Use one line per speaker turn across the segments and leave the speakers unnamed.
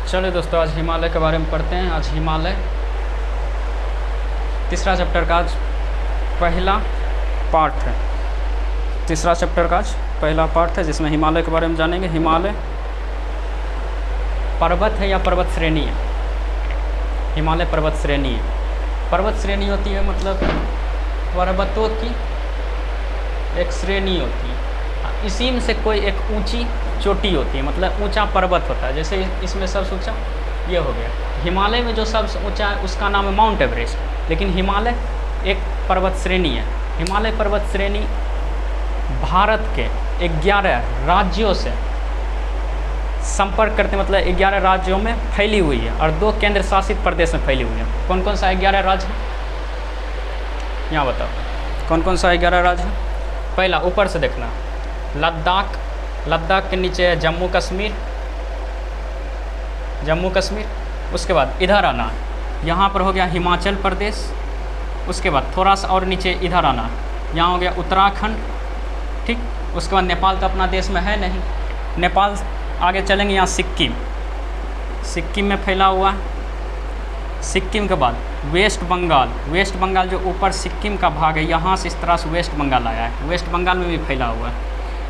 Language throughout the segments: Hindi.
चलिए दोस्तों, आज हिमालय के बारे में पढ़ते हैं। आज हिमालय तीसरा चैप्टर का आज पहला पार्ट है। तीसरा चैप्टर का आज पहला पार्ट है जिसमें हिमालय के बारे में जानेंगे। हिमालय पर्वत है या पर्वत श्रेणी है? हिमालय पर्वत श्रेणी है। पर्वत श्रेणी होती है मतलब पर्वतों की एक श्रेणी होती है, इसी में से कोई एक ऊंची चोटी होती है, मतलब ऊंचा पर्वत होता है। जैसे इसमें सबसे ऊंचा ये हो गया। हिमालय में जो सबसे ऊंचा है उसका नाम है माउंट एवरेस्ट, लेकिन हिमालय एक पर्वत श्रेणी है। हिमालय पर्वत श्रेणी भारत के 11 राज्यों से संपर्क करते, मतलब 11 राज्यों में फैली हुई है और 2 केंद्र शासित प्रदेश में फैली हुई है। कौन कौन सा 11 राज्य है यहाँ बताओ? कौन कौन सा 11 राज्य है? पहला ऊपर से देखना, लद्दाख। लद्दाख के नीचे है जम्मू कश्मीर। जम्मू कश्मीर। उसके बाद इधर आना, यहाँ पर हो गया हिमाचल प्रदेश। उसके बाद थोड़ा सा और नीचे इधर आना, यहाँ हो गया उत्तराखंड। ठीक। उसके बाद नेपाल तो अपना देश में है नहीं, नेपाल। आगे चलेंगे यहाँ सिक्किम। सिक्किम में फैला हुआ है। सिक्किम के बाद वेस्ट बंगाल। वेस्ट बंगाल जो ऊपर सिक्किम का भाग है, यहाँ से इस तरह से वेस्ट बंगाल आया है, वेस्ट बंगाल में भी फैला हुआ है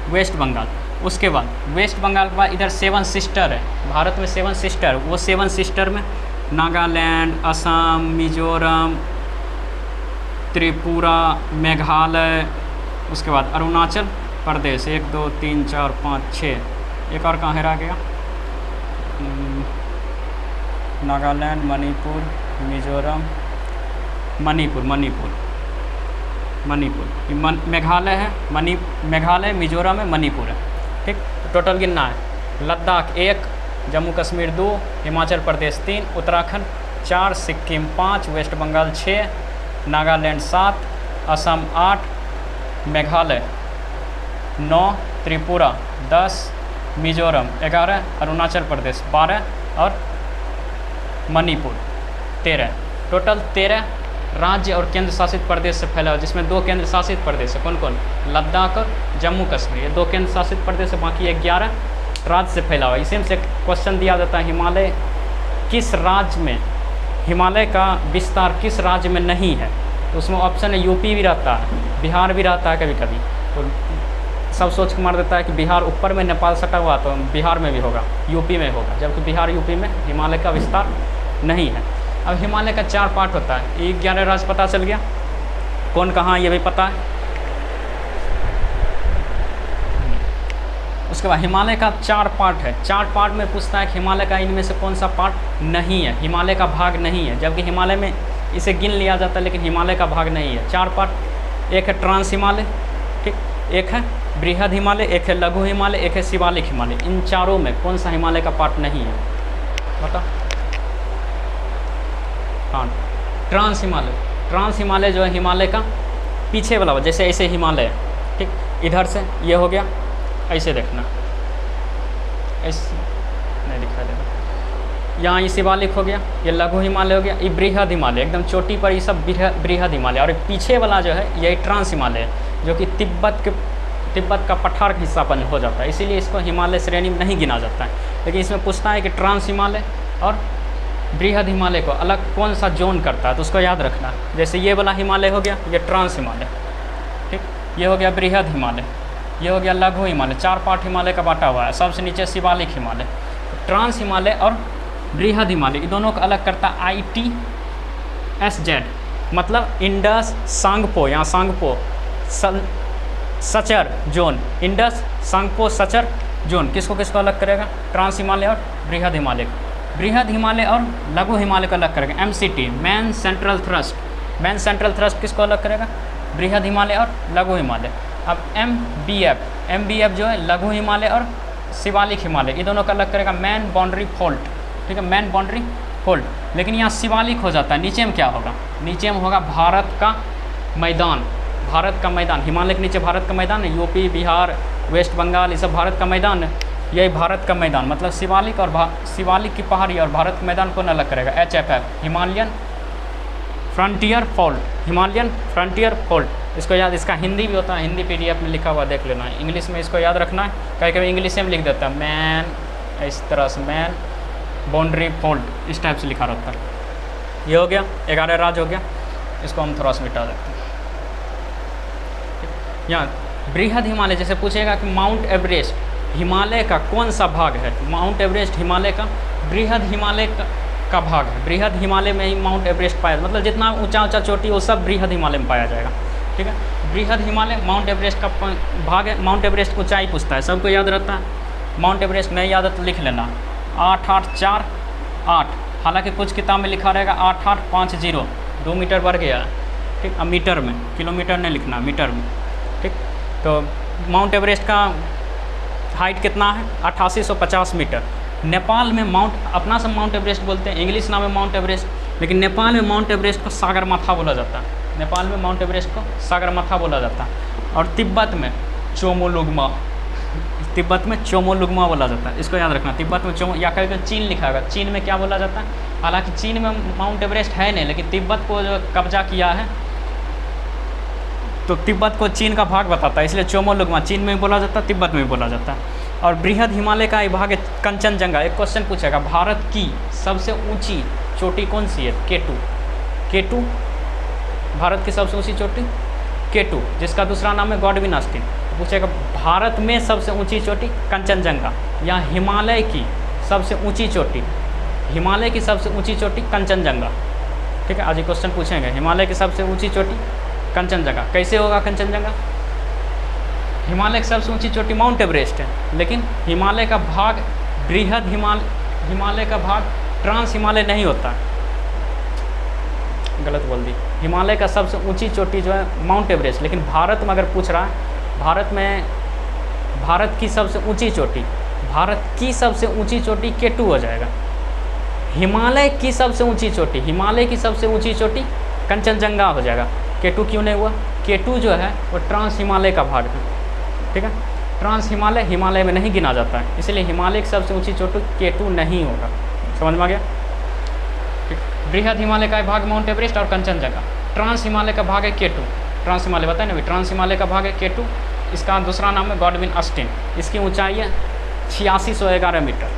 वेस्ट बंगाल। उसके बाद वेस्ट बंगाल के बाद इधर 7 सिस्टर है। भारत में 7 सिस्टर, वो 7 सिस्टर में नागालैंड, असम, मिजोरम, त्रिपुरा, मेघालय, उसके बाद अरुणाचल प्रदेश। 1 2 3 4 5 6, एक और कहाँ रह गया? नागालैंड, मणिपुर, मिजोरम, मणिपुर। मेघालय है, मेघालय, मिजोरम है, मणिपुर है। ठीक। टोटल गिनना है, लद्दाख 1, जम्मू कश्मीर 2, हिमाचल प्रदेश 3, उत्तराखंड 4, सिक्किम 5, वेस्ट बंगाल 6, नागालैंड 7, असम 8, मेघालय 9, त्रिपुरा 10, मिजोरम 11, अरुणाचल प्रदेश 12 और मणिपुर 13। टोटल 13 राज्य और केंद्र शासित प्रदेश से फैला हुआ, जिसमें 2 केंद्र शासित प्रदेश है। कौन कौन? लद्दाख और जम्मू कश्मीर, ये 2 केंद्र शासित प्रदेश है। बाकी 11 राज्य से फैला हुआ। इसी में से क्वेश्चन दिया जाता है, हिमालय किस राज्य में, हिमालय का विस्तार किस राज्य में नहीं है? तो उसमें ऑप्शन है यूपी भी रहता है, बिहार भी रहता है कभी कभी। तो सब सोच के मार देता है कि बिहार ऊपर में नेपाल सटा हुआ तो बिहार में भी होगा, यूपी में होगा, जबकि बिहार यूपी में हिमालय का विस्तार नहीं है। अब हिमालय का 4 पार्ट होता है। 11 राज्य पता चल गया, कौन कहाँ ये भी पता है। उसके बाद हिमालय का 4 पार्ट है। 4 पार्ट में पूछता है कि हिमालय का इनमें से कौन सा पार्ट नहीं है, हिमालय का भाग नहीं है, जबकि हिमालय में इसे गिन लिया जाता है, लेकिन हिमालय का भाग नहीं है। 4 पार्ट, एक है ट्रांस हिमालय, ठीक, एक है बृहद हिमालय, एक है लघु हिमालय, एक है शिवालिक हिमालय। इन चारों में कौन सा हिमालय का पार्ट नहीं है बता? हाँ, ट्रांस हिमालय। ट्रांस हिमालय जो है हिमालय का पीछे वाला, जैसे ऐसे हिमालय है, ठीक, इधर से ये हो गया, ऐसे देखना, ऐसे नहीं दिखाई देगा। यहाँ ये शिवालिक हो गया, ये लघु हिमालय हो गया, ये बृहद हिमालय एकदम चोटी पर, ये सब बृहद हिमालय। और पीछे वाला जो है यही ट्रांस हिमालय है, जो कि तिब्बत का पठार का हिस्सा बन हो जाता है, इसीलिए इसको हिमालय श्रेणी में नहीं गिना जाता है। लेकिन इसमें पूछता है कि ट्रांस हिमालय और बृहद हिमालय को अलग कौन सा जोन करता है, तो उसको याद रखना। जैसे ये वाला हिमालय हो गया, ये ट्रांस हिमालय, ठीक, ये हो गया बृहद हिमालय, ये हो गया लघु हिमालय। 4 पार्ट हिमालय का बांटा हुआ है। सबसे नीचे शिवालिक हिमालय। ट्रांस हिमालय और बृहद हिमालय, इन दोनों को अलग करता है ITSZ, मतलब इंडस सांगपो, यहाँ Tsangpo suture zone, Indus Tsangpo suture zone. किसको किसको अलग करेगा? ट्रांस हिमालय और बृहद हिमालय। बृहद हिमालय और लघु हिमालय को अलग करेगा MCT, man central thrust. Man central thrust किसको अलग करेगा? बृहद हिमालय और लघु हिमालय। अब MBF जो है लघु हिमालय और शिवालिक हिमालय, ये दोनों का अलग करेगा मैन बाउंड्री फोल्ट, ठीक है, मैन बाउंड्री फोल्ट। लेकिन यहाँ शिवालिक हो जाता है, नीचे में क्या होगा? नीचे में होगा भारत का मैदान। भारत का मैदान, हिमालय के नीचे भारत का मैदान है, यूपी, बिहार, वेस्ट बंगाल, ये सब भारत का मैदान है। यही भारत का मैदान, मतलब शिवालिक और शिवालिक की पहाड़ी और भारत का मैदान कौन अलग करेगा? HFF, Himalayan frontier fault, Himalayan frontier fault. इसको याद, इसका हिंदी भी होता है, हिंदी PDF में लिखा हुआ देख लेना है। इंग्लिश में इसको याद रखना है, कभी कभी इंग्लिश में लिख देता है मैन, इस तरह से मैन बाउंड्री फॉल्ट इस टाइप से लिखा रहता है। ये हो गया 11 राज्य हो गया, इसको हम थोड़ा सा मिटा देते हैं। यहाँ बृहद हिमालय जैसे पूछेगा कि माउंट एवरेस्ट हिमालय का कौन सा भाग है, माउंट एवरेस्ट हिमालय का बृहद हिमालय का भाग है। बृहद हिमालय में ही माउंट एवरेस्ट पाया, मतलब जितना ऊंचा ऊंचा चोटी वो सब बृहद हिमालय में पाया जाएगा। ठीक है, बृहद हिमालय माउंट एवरेस्ट का भाग है। माउंट एवरेस्ट की ऊंचाई पूछता है, सबको याद रहता है। माउंट एवरेस्ट नहीं याद है तो लिख लेना 8848। हालांकि कुछ किताब में लिखा रहेगा 8850, 2 मीटर बढ़ गया। ठीक, अब मीटर में, किलोमीटर नहीं लिखना, मीटर में। ठीक, तो माउंट एवरेस्ट का हाइट कितना है 8850 मीटर। नेपाल में अपना सब माउंट एवरेस्ट बोलते हैं, इंग्लिश नाम है माउंट एवरेस्ट, लेकिन नेपाल में माउंट एवरेस्ट को सागरमाथा बोला जाता है। नेपाल में माउंट एवरेस्ट को सागरमाथा बोला जाता है। और तिब्बत में चोमोलुंगमा, तिब्बत में चोमोलुंगमा बोला जाता है, इसको याद रखना। तिब्बत में चोमो, या कहीं चीन लिखा होगा, चीन में क्या बोला जाता है। हालांकि चीन में माउंट एवरेस्ट है नहीं, लेकिन तिब्बत को जो कब्जा किया है तो तिब्बत को चीन का भाग बताता है, इसलिए चोमोलुंगमा चीन में बोला जाता है, तिब्बत में बोला जाता है। और बृहद हिमालय का एक भाग है कंचनजंगा। एक क्वेश्चन पूछेगा, भारत की सबसे ऊंची चोटी कौन सी है? केटू। भारत की सबसे ऊंची चोटी केटू, जिसका दूसरा नाम है गॉडविन ऑस्टिन। पूछेगा भारत में सबसे ऊंची चोटी कंचनजंगा, या हिमालय की सबसे ऊंची चोटी, हिमालय की सबसे ऊंची चोटी कंचनजंगा। ठीक है, आज ये क्वेश्चन पूछेंगे, हिमालय की सबसे ऊंची चोटी कंचनजंगा। कैसे होगा कंचनजंगा? हिमालय की सबसे ऊंची चोटी माउंट एवरेस्ट है, लेकिन हिमालय का भाग बृहद हिमालय का भाग ट्रांस हिमालय नहीं होता। गलत बोल दी। हिमालय का सबसे ऊंची चोटी जो है माउंट एवरेस्ट, लेकिन भारत में अगर पूछ रहा है, भारत की सबसे ऊंची चोटी केटू हो जाएगा। हिमालय की सबसे ऊंची चोटी कंचनजंगा हो जाएगा। केटू क्यों नहीं हुआ? केटू जो है वो ट्रांस हिमालय का भाग है। ठीक है, ट्रांस हिमालय में नहीं गिना जाता है, इसलिए हिमालय की सबसे ऊंची चोटी केटू नहीं होगा। समझ में आ गया? ठीक, बृहद हिमालय का भाग माउंट एवरेस्ट और कंचनजंगा। ट्रांस हिमालय का भाग है केटू। ट्रांस हिमालय बताए ना भाई, ट्रांस हिमालय का भाग है केटू, इसका दूसरा नाम है गॉडविन ऑस्टिन। इसकी ऊंचाई है 8611 मीटर।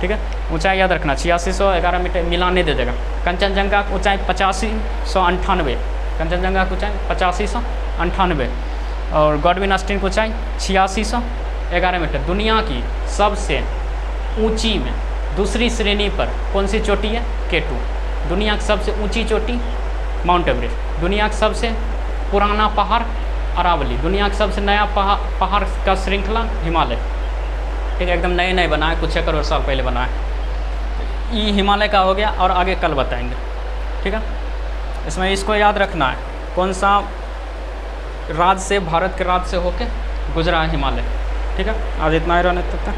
ठीक है, ऊंचाई याद रखना, 8611 मीटर, मिलाने दे देगा। कंचनजंगा की ऊंचाई 8598, कंचनजंगा की ऊंचाई 8598 और गॉडविन ऑस्टिन की ऊंचाई 8611 मीटर। दुनिया की सबसे ऊंची में दूसरी श्रेणी पर कौन सी चोटी है? केटू। दुनिया की सबसे ऊंची चोटी माउंट एवरेस्ट। दुनिया का सबसे पुराना पहाड़ अरावली। दुनिया का सबसे नया पहाड़ का श्रृंखला हिमालय। ठीक है, एकदम नए बना है, कुछ 6 करोड़ साल पहले बना है। ये हिमालय का हो गया, और आगे कल बताएंगे। ठीक है, इसमें इसको याद रखना है, कौन सा राज्य से, भारत के राज्य से होके गुजरा है हिमालय। ठीक है, आज इतना ही रहने तक।